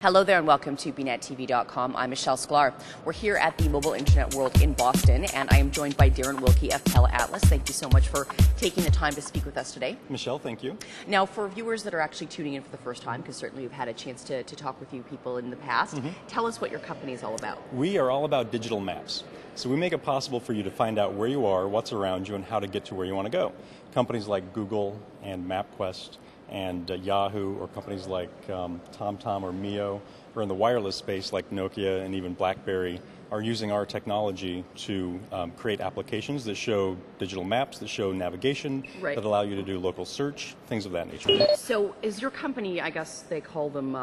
Hello there and welcome to bnettv.com. I'm Michelle Sklar. We're here at the Mobile Internet World in Boston, and I am joined by Darren Wilkey of TeleAtlas. Thank you so much for taking the time to speak with us today. Michelle, thank you. Now, for viewers that are actually tuning in for the first time, because certainly we've had a chance to talk with you people in the past, tell us what your company is all about. We are all about digital maps. So we make it possible for you to find out where you are, what's around you, and how to get to where you want to go. Companies like Google and MapQuest and Yahoo, or companies like TomTom or Mio, or in the wireless space like Nokia and even BlackBerry, are using our technology to create applications that show digital maps, that show navigation, that allow you to do local search, things of that nature. So is your company, I guess they call them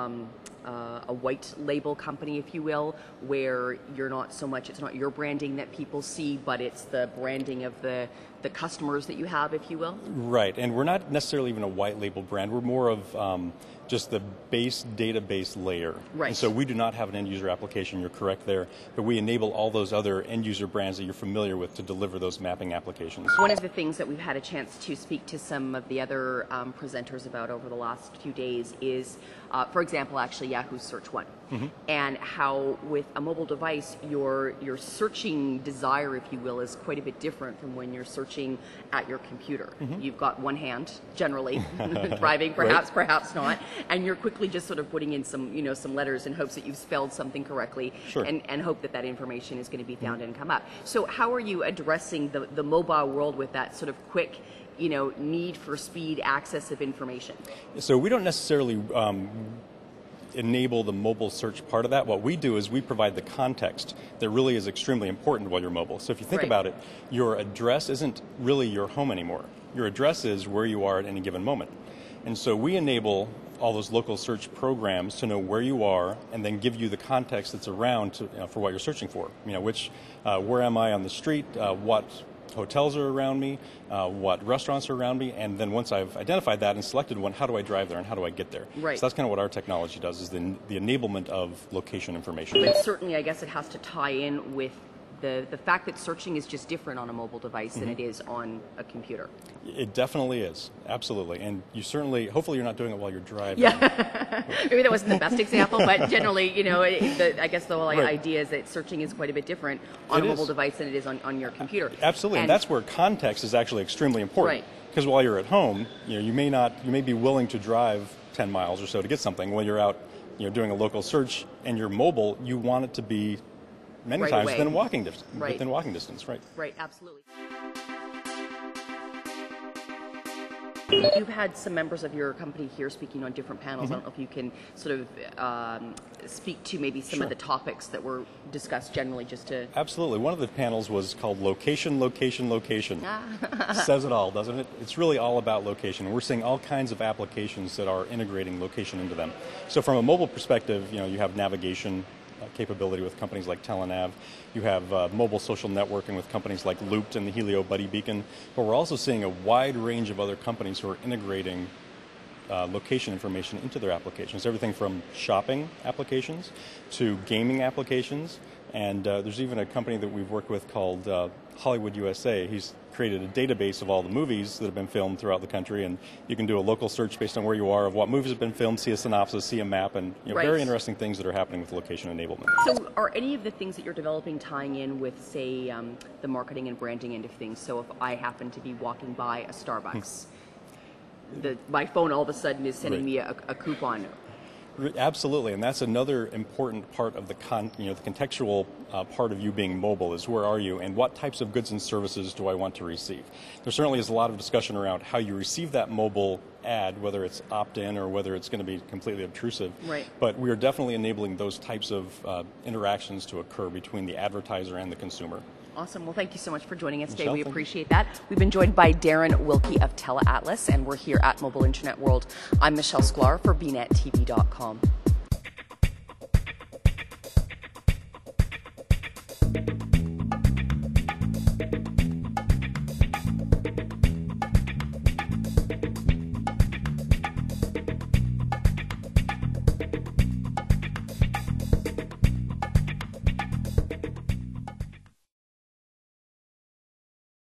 a white label company, if you will, where you're not so much, it's not your branding that people see, but it's the branding of the customers that you have, if you will? Right, and we're not necessarily even a white label brand. We're more of just the base database layer. Right. And so we do not have an end user application, you're correct there, but we enable all those other end user brands that you're familiar with to deliver those mapping applications. One of the things that we've had a chance to speak to some of the other presenters about over the last few days is, for example, actually Yahoo Search One, and how with a mobile device, your searching desire, if you will, is quite a bit different from when you're searching at your computer. You've got one hand, generally, driving, perhaps not, and you're quickly just sort of putting in some letters in hopes that you've spelled something correctly, and hope that that information is going to be found and come up. So how are you addressing the mobile world with that sort of quick, need for speed access of information? So we don't necessarily enable the mobile search part of that. What we do is we provide the context that really is extremely important while you're mobile. So if you think about it, your address isn't really your home anymore. Your address is where you are at any given moment. And so we enable all those local search programs to know where you are and then give you the context that's around for what you're searching for. Where am I on the street, what hotels are around me, what restaurants are around me, and then once I've identified that and selected one, how do I drive there and how do I get there? Right. So that's kind of what our technology does, is the enablement of location information. But certainly I guess it has to tie in with the fact that searching is just different on a mobile device than it is on a computer. It definitely is, absolutely. And you certainly, hopefully you're not doing it while you're driving. Yeah, maybe that wasn't the best example, but generally, I guess the whole idea is that searring is quite a bit different on a mobile device than it is on your computer. Absolutely, and that's where context is actually extremely important. Right. Because while you're at home, you may be willing to drive 10 miles or so to get something. While you're out, doing a local search and you're mobile, you want it to be many times within walking distance, right? Right, absolutely. You've had some members of your company here speaking on different panels. I don't know if you can sort of speak to maybe some of the topics that were discussed generally, just to... Absolutely. One of the panels was called Location, Location, Location. Says it all, doesn't it? It's really all about location. We're seeing all kinds of applications that are integrating location into them. So from a mobile perspective, you have navigation capability with companies like TeleNav. You have mobile social networking with companies like Looped and the Helio Buddy Beacon. But we're also seeing a wide range of other companies who are integrating location information into their applications. Everything from shopping applications to gaming applications. And there's even a company that we've worked with called Hollywood USA. He's created a database of all the movies that have been filmed throughout the country, and you can do a local search based on where you are of what movies have been filmed, see a synopsis, see a map, and very interesting things that are happening with location enablement. So are any of the things that you're developing tying in with, say, the marketing and branding end of things? So if I happen to be walking by a Starbucks, my phone all of a sudden is sending me a coupon. Absolutely, and that's another important part of the contextual part of you being mobile, is where are you and what types of goods and services do I want to receive. There certainly is a lot of discussion around how you receive that mobile ad, whether it's opt-in or whether it's going to be completely obtrusive. Right. But we are definitely enabling those types of interactions to occur between the advertiser and the consumer. Awesome. Well, thank you so much for joining us today. We appreciate that. We've been joined by Darren Wilkey of TeleAtlas, and we're here at Mobile Internet World. I'm Michelle Sklar for bnettv.com.